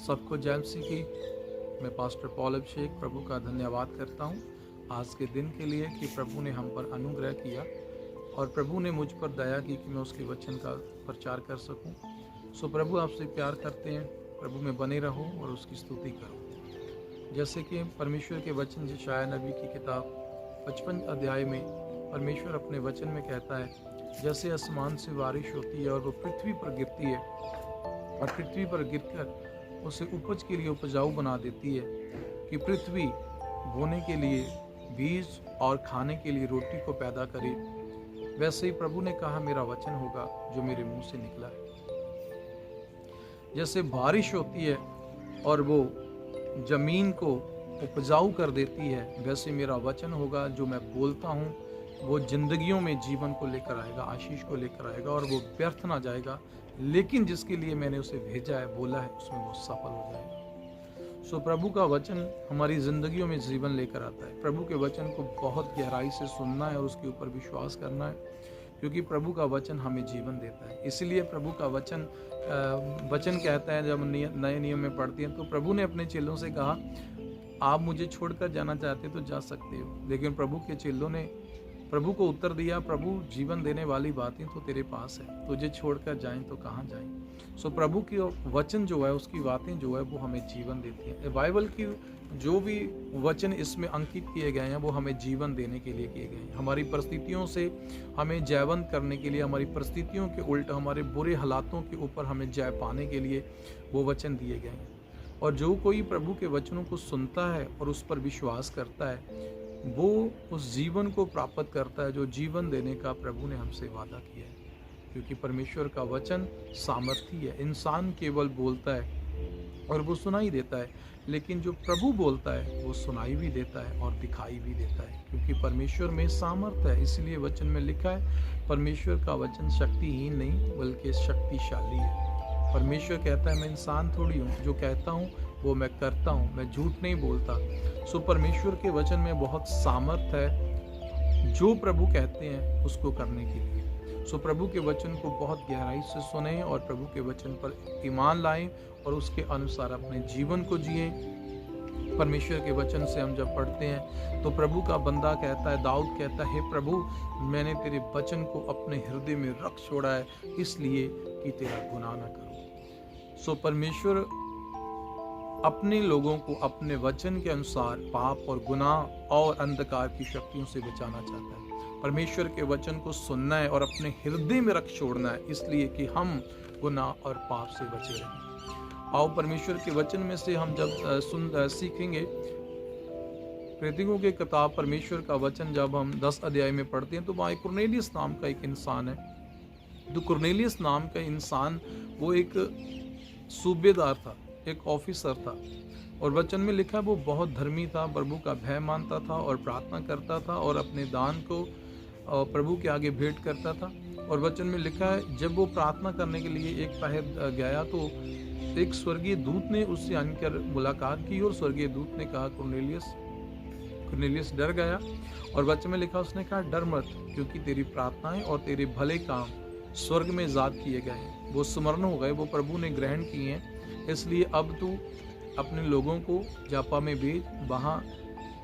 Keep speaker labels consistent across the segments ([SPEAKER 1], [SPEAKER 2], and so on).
[SPEAKER 1] सबको जय मसीह की। मैं पास्टर पॉल अभिषेक प्रभु का धन्यवाद करता हूँ आज के दिन के लिए कि प्रभु ने हम पर अनुग्रह किया और प्रभु ने मुझ पर दया की कि मैं उसके वचन का प्रचार कर सकूं। सो प्रभु आपसे प्यार करते हैं, प्रभु में बने रहो और उसकी स्तुति करो। जैसे कि परमेश्वर के वचन यशायाह नबी की किताब 55 अध्याय में परमेश्वर अपने वचन में कहता है, जैसे आसमान से बारिश होती है और वो पृथ्वी पर गिरती है और पृथ्वी पर गिरकर उसे उपज के लिए उपजाऊ बना देती है कि पृथ्वी बोने के लिए बीज और खाने के लिए रोटी को पैदा करे, वैसे ही प्रभु ने कहा मेरा वचन होगा जो मेरे मुंह से निकला है। जैसे बारिश होती है और वो जमीन को उपजाऊ कर देती है, वैसे मेरा वचन होगा जो मैं बोलता हूँ वो जिंदगियों में जीवन को लेकर आएगा, आशीष को लेकर आएगा और वो व्यर्थ ना जाएगा, लेकिन जिसके लिए मैंने उसे भेजा है, बोला है, उसमें वो सफल हो जाएगा। सो प्रभु का वचन हमारी जिंदगियों में जीवन लेकर आता है। प्रभु के वचन को बहुत गहराई से सुनना है और उसके ऊपर विश्वास करना है, क्योंकि प्रभु का वचन हमें जीवन देता है। इसलिए प्रभु का वचन कहता है, जब नए नियम में पढ़ते हैं तो प्रभु ने अपने चेलों से कहा आप मुझे छोड़कर जाना चाहते तो जा सकते हो, लेकिन प्रभु के चेलों ने प्रभु को उत्तर दिया, प्रभु जीवन देने वाली बातें तो तेरे पास है, तुझे छोड़कर जाएं तो कहाँ जाएं। सो प्रभु की वचन जो है, उसकी बातें जो है वो हमें जीवन देती हैं। बाइबल की जो भी वचन इसमें अंकित किए गए हैं वो हमें जीवन देने के लिए किए गए हैं, हमारी परिस्थितियों से हमें जयवंत करने के लिए, हमारी परिस्थितियों के उल्ट हमारे बुरे हालातों के ऊपर हमें जय पाने के लिए वो वचन दिए गए हैं। और जो कोई प्रभु के वचनों को सुनता है और उस पर विश्वास करता है, वो उस जीवन को प्राप्त करता है जो जीवन देने का प्रभु ने हमसे वादा किया है। क्योंकि परमेश्वर का वचन सामर्थी है। इंसान केवल बोलता है और वो सुनाई देता है, लेकिन जो प्रभु बोलता है वो सुनाई भी देता है और दिखाई भी देता है, क्योंकि परमेश्वर में सामर्थ है। इसलिए वचन में लिखा है परमेश्वर का वचन शक्तिहीन नहीं बल्कि शक्तिशाली है। परमेश्वर कहता है मैं इंसान थोड़ी हूँ, जो कहता हूँ वो मैं करता हूँ, मैं झूठ नहीं बोलता। सो परमेश्वर के वचन में बहुत सामर्थ है जो प्रभु कहते हैं उसको करने के लिए। सो प्रभु के वचन को बहुत गहराई से सुने और प्रभु के वचन पर ईमान लाएं और उसके अनुसार अपने जीवन को जिए। परमेश्वर के वचन से हम जब पढ़ते हैं तो प्रभु का बंदा कहता है, दाऊद कहता है, हे प्रभु मैंने तेरे वचन को अपने हृदय में रख छोड़ा है, इसलिए कि तेरा गुनाह न करूं। सो परमेश्वर अपने लोगों को अपने वचन के अनुसार पाप और गुनाह और अंधकार की शक्तियों से बचाना चाहता है। परमेश्वर के वचन को सुनना है और अपने हृदय में रख छोड़ना है, इसलिए कि हम गुनाह और पाप से बचे रहें। आओ परमेश्वर के वचन में से हम जब सीखेंगे, प्रेरितों की किताब परमेश्वर का वचन जब हम 10 अध्याय में पढ़ते हैं तो वहाँ कुरनेलियस नाम का एक इंसान है। तो कुरनेलियस नाम का इंसान वो एक सूबेदार था, एक ऑफिसर था, और वचन में लिखा है वो बहुत धर्मी था, प्रभु का भय मानता था और प्रार्थना करता था और अपने दान को प्रभु के आगे भेंट करता था। और वचन में लिखा है जब वो प्रार्थना करने के लिए एक पहर गया तो एक स्वर्गीय दूत ने उससे आकर मुलाकात की और स्वर्गीय दूत ने कहा कुरनेलियस डर गया। और वचन में लिखा, उसने कहा डर मत, क्योंकि तेरी प्रार्थनाएं और तेरे भले काम स्वर्ग में याद किए गए, वो स्मरण हो गए, वो प्रभु ने ग्रहण किए हैं। इसलिए अब तू अपने लोगों को जापा में भेज, वहाँ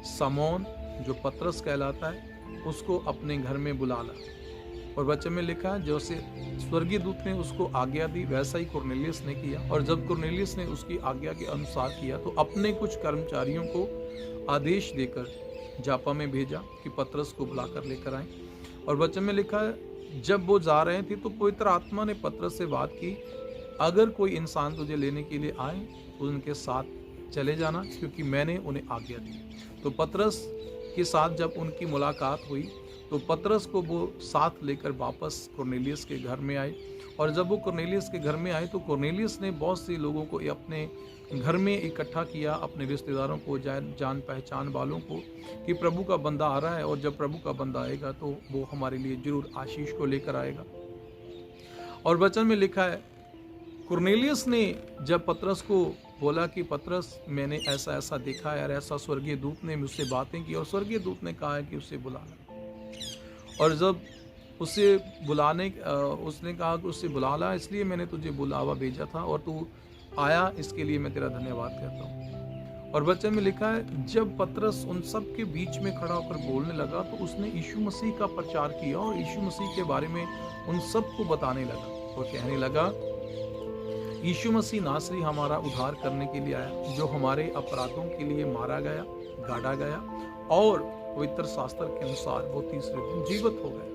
[SPEAKER 1] समौन जो पतरस कहलाता है उसको अपने घर में बुला ला। और वचन में लिखा है जैसे स्वर्गीय दूत ने उसको आज्ञा दी वैसा ही कुरनेलियस ने किया। और जब कुरनेलियस ने उसकी आज्ञा के अनुसार किया तो अपने कुछ कर्मचारियों को आदेश देकर जापा में भेजा कि पतरस को बुलाकर लेकर आए। और वचन में लिखा है जब वो जा रहे थे तो पवित्र आत्मा ने पतरस से बात की, अगर कोई इंसान तुझे लेने के लिए आए तो उनके साथ चले जाना, क्योंकि मैंने उन्हें आज्ञा दी। तो पतरस के साथ जब उनकी मुलाकात हुई तो पतरस को वो साथ लेकर वापस कुरनेलियस के घर में आए। और जब वो कुरनेलियस के घर में आए तो कुरनेलियस ने बहुत से लोगों को अपने घर में इकट्ठा किया, अपने रिश्तेदारों को, जान पहचान वालों को, कि प्रभु का बंदा आ रहा है और जब प्रभु का बंदा आएगा तो वो हमारे लिए जरूर आशीष को लेकर आएगा। और वचन में लिखा है कुरनेलियस ने जब पतरस को बोला कि पतरस मैंने ऐसा ऐसा देखा है और ऐसा स्वर्गीय दूत ने मुझसे बातें की और स्वर्गीय दूत ने कहा है कि उसे बुलाना। और जब उसने कहा कि उससे बुला ला, इसलिए मैंने तुझे बुलावा भेजा था और तू आया, इसके लिए मैं तेरा धन्यवाद करता हूँ। और वचन में लिखा है, जब पतरस उन सब के बीच में खड़ा होकर बोलने लगा तो उसने यीशु मसीह का प्रचार किया और यीशु मसीह के बारे में उन सबको बताने लगा और कहने लगा, यीशु मसीह नासरी हमारा उद्धार करने के लिए आया, जो हमारे अपराधों के लिए मारा गया, गाड़ा गया और पवित्र शास्त्र के अनुसार वो तीसरे दिन जीवित हो गया।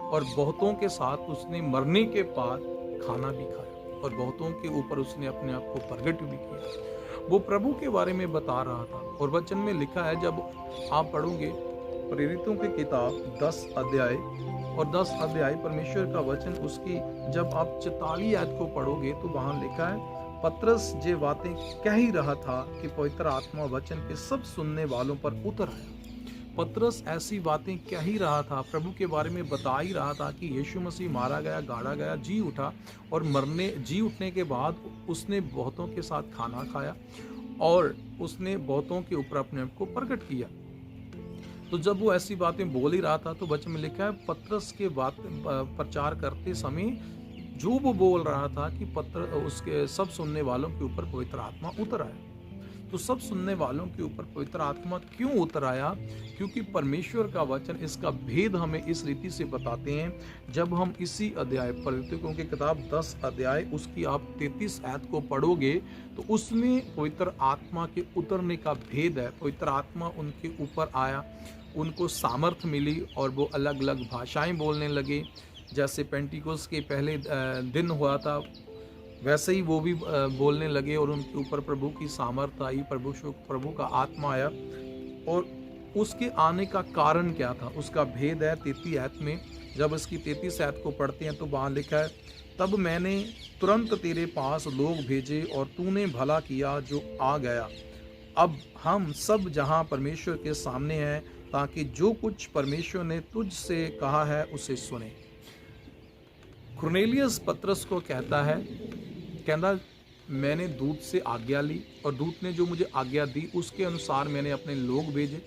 [SPEAKER 1] और बहुतों के साथ उसने मरने के बाद खाना भी खाया और बहुतों के ऊपर उसने अपने आप को प्रगट भी किया। वो प्रभु के बारे में बता रहा था। और वचन में लिखा है, जब आप पढ़ोगे प्रेरितों की किताब 10 अध्याय और 10 अध्याय परमेश्वर का वचन, उसकी जब आप 44 आयत को पढ़ोगे तो वहां लिखा है, पतरस जे बातें कह ही रहा था कि पवित्र आत्मा वचन के सब सुनने वालों पर उतर आया। पतरस ऐसी बातें कह ही रहा था, प्रभु के बारे में बता ही रहा था कि यीशु मसीह मारा गया, गाड़ा गया, जी उठा और जी उठने के बाद उसने बहुतों के साथ खाना खाया और उसने बहुतों के ऊपर अपने आप को प्रकट किया। तो जब वो ऐसी बातें बोल ही रहा था तो वचन में लिखा है, पतरस के बात प्रचार करते समय जो वो बोल रहा था कि उसके सब सुनने वालों के ऊपर पवित्र आत्मा उतर आया। तो सब सुनने वालों के ऊपर पवित्र आत्मा क्यों उतर आया? क्योंकि परमेश्वर का वचन इसका भेद हमें इस रीति से बताते हैं। जब हम इसी अध्याय प्रेरितों की किताब 10 अध्याय उसकी आप 33 आयत को पढ़ोगे तो उसमें पवित्र आत्मा के उतरने का भेद है। पवित्र आत्मा उनके ऊपर आया, उनको सामर्थ मिली और वो अलग अलग भाषाएं बोलने लगे। जैसे पेंटिकोस के पहले दिन हुआ था वैसे ही वो भी बोलने लगे और उनके ऊपर प्रभु की सामर्थ आई, प्रभु का आत्मा आया। और उसके आने का कारण क्या था उसका भेद है 33 आयत में। जब इसकी 33 आयत को पढ़ते हैं तो वहाँ लिखा है, तब मैंने तुरंत तेरे पास लोग भेजे और तूने भला किया जो आ गया। अब हम सब जहाँ परमेश्वर के सामने हैं ताकि जो कुछ परमेश्वर ने तुझसे कहा है उसे सुने। कुरनेलियस पतरस को कहता है, कहता मैंने दूत से आज्ञा ली और दूत ने जो मुझे आज्ञा दी उसके अनुसार मैंने अपने लोग भेजे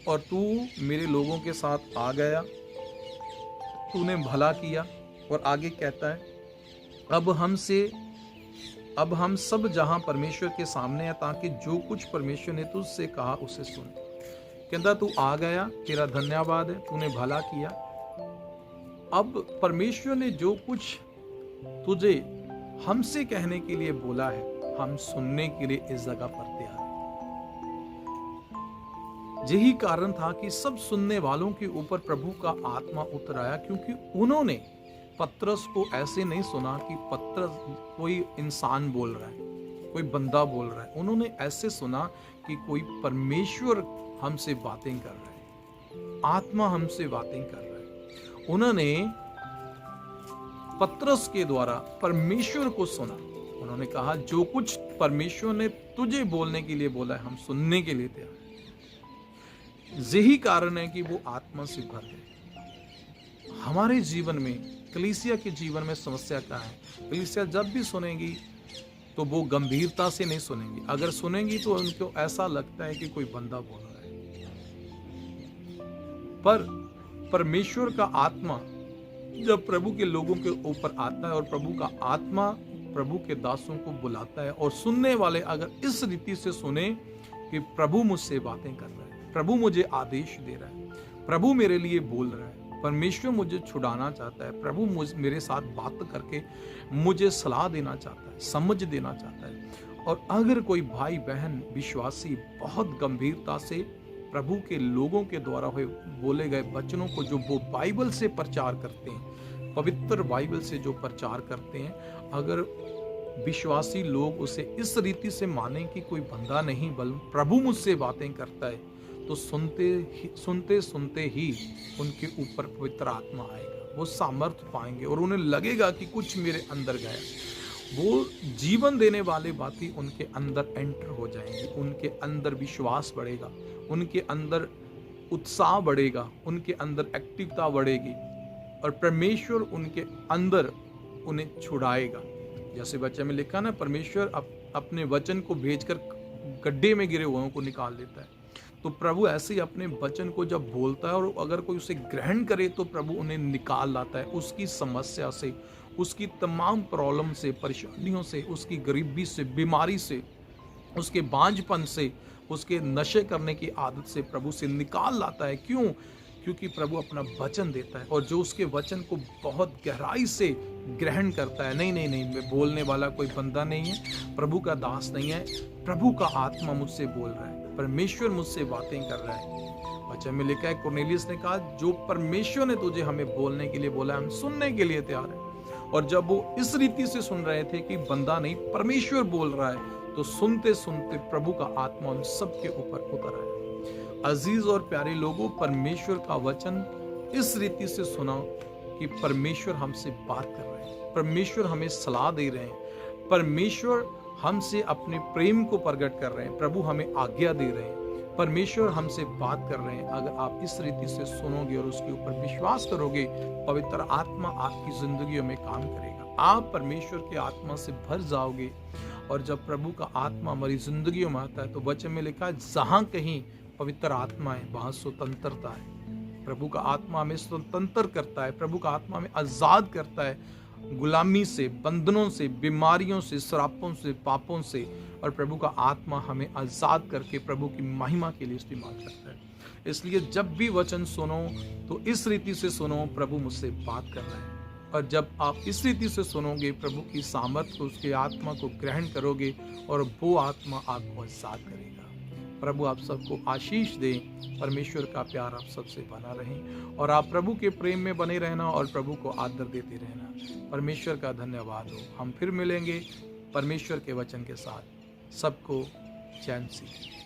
[SPEAKER 1] और तू मेरे लोगों के साथ आ गया, तूने भला किया। और आगे कहता है, अब हम सब जहां परमेश्वर के सामने हैं ताकि जो कुछ परमेश्वर ने तुझसे कहा उसे सुन। कहता तू आ गया, तेरा धन्यवाद है, तूने भला किया। अब परमेश्वर ने जो कुछ तुझे हमसे कहने के लिए बोला है हम सुनने के लिए इस जगह पर तैयार हैं। यही कारण था कि सब सुनने वालों के ऊपर प्रभु का आत्मा उतर आया, क्योंकि उन्होंने पतरस को ऐसे नहीं सुना कि पतरस कोई इंसान बोल रहा है, कोई बंदा बोल रहा है। उन्होंने ऐसे सुना कि कोई परमेश्वर हमसे बातें कर रहा है, आत्मा हमसे बातें कर रहा है। उन्होंने पतरस के द्वारा परमेश्वर को सुना। उन्होंने कहा जो कुछ परमेश्वर ने तुझे बोलने के लिए बोला है हम सुनने के लिए तैयार हैं। यही कारण है कि वो आत्मा से भर गए। हमारे जीवन में, कलीसिया के जीवन में समस्या क्या है? कलीसिया जब भी सुनेगी तो वो गंभीरता से नहीं सुनेंगी। अगर सुनेंगी तो उनको ऐसा लगता है कि कोई बंदा बोल रहा है। पर परमेश्वर का आत्मा जब प्रभु के लोगों के ऊपर आता है और प्रभु का आत्मा प्रभु के दासों को बुलाता है और सुनने वाले अगर इस रीति से सुने कि प्रभु मुझसे बातें कर रहा है, प्रभु मुझे आदेश दे रहा है, प्रभु मेरे लिए बोल रहा है, परमेश्वर मुझे छुड़ाना चाहता है, प्रभु मेरे साथ बात करके मुझे सलाह देना चाहता है, समझ देना चाहता है। और अगर कोई भाई बहन विश्वासी बहुत गंभीरता से प्रभु के लोगों के द्वारा हुए बोले गए वचनों को जो वो बाइबल से प्रचार करते हैं, पवित्र बाइबल से जो प्रचार करते हैं, अगर विश्वासी लोग उसे इस रीति से माने कि कोई बंदा नहीं बल्कि प्रभु मुझसे बातें करता है, तो सुनते सुनते ही उनके ऊपर पवित्र आत्मा आएगा, वो सामर्थ्य पाएंगे और उन्हें लगेगा कि कुछ मेरे अंदर गया। वो जीवन देने वाली बातें उनके अंदर एंटर हो जाएंगी, उनके अंदर विश्वास बढ़ेगा, उनके अंदर उत्साह बढ़ेगा, उनके अंदर एक्टिवता बढ़ेगी और परमेश्वर उनके अंदर उन्हें छुड़ाएगा। जैसे वचन में लिखा ना, परमेश्वर अपने वचन को भेजकर गड्ढे में गिरे हुओं को निकाल देता है। तो प्रभु ऐसे ही अपने वचन को जब बोलता है और अगर कोई उसे ग्रहण करे तो प्रभु उन्हें निकाल लाता है उसकी समस्या से, उसकी तमाम प्रॉब्लम से, परेशानियों से, उसकी गरीबी से, बीमारी से, उसके बांझपन से, उसके नशे करने की आदत से प्रभु से निकाल लाता है। क्यों? क्योंकि प्रभु अपना वचन देता है, और जो उसके वचन को बहुत गहराई से ग्रहण करता है, नहीं नहीं नहीं, मैं बोलने वाला कोई बंदा नहीं है, प्रभु का दास नहीं है, प्रभु का आत्मा मुझसे बोल रहा है, परमेश्वर मुझसे बातें कर रहा है। वचन में लिखा है, कुरनेलियुस ने कहा, जो परमेश्वर ने तुझे हमें बोलने के लिए बोला, हम सुनने के लिए तैयार हैं। और जब वो इस रीति से सुन रहे थे कि बंदा नहीं, परमेश्वर बोल रहा है, तो सुनते सुनते प्रभु का आत्मा उन सबके ऊपर उतर आया। अजीज और प्यारे लोगों, परमेश्वर का वचन इस रीति से सुना कि परमेश्वर हमसे बात कर रहे हैं, परमेश्वर हमें सलाह दे रहे हैं, परमेश्वर हमसे अपने प्रेम को प्रकट कर रहे हैं, प्रभु हमें आज्ञा दे रहे हैं, परमेश्वर हमसे बात कर रहे हैं। अगर आप इस रीति से सुनोगे और उसके ऊपर विश्वास करोगे, पवित्र आत्मा आपकी जिंदगी में काम करेगा, आप परमेश्वर के आत्मा से भर जाओगे। और जब प्रभु का आत्मा हमारी जिंदगी में आता है, तो वचन में लिखा है, जहां कहीं पवित्र आत्मा है वहां स्वतंत्रता है। प्रभु का आत्मा हमें स्वतंत्र करता है, प्रभु का आत्मा हमें आजाद करता है, गुलामी से, बंधनों से, बीमारियों से, श्रापों से, पापों से। और प्रभु का आत्मा हमें आजाद करके प्रभु की महिमा के लिए इस्तेमाल करता है। इसलिए जब भी वचन सुनो तो इस रीति से सुनो, प्रभु मुझसे बात कर रहा है। और जब आप इस रीति से सुनोगे, प्रभु की सामर्थ को, उसके आत्मा को ग्रहण करोगे, और वो आत्मा आपको आजाद करेगा। प्रभु आप सबको आशीष दे, परमेश्वर का प्यार आप सबसे बना रहे, और आप प्रभु के प्रेम में बने रहना और प्रभु को आदर देते रहना। परमेश्वर का धन्यवाद हो। हम फिर मिलेंगे परमेश्वर के वचन के साथ। सबको चैन सी।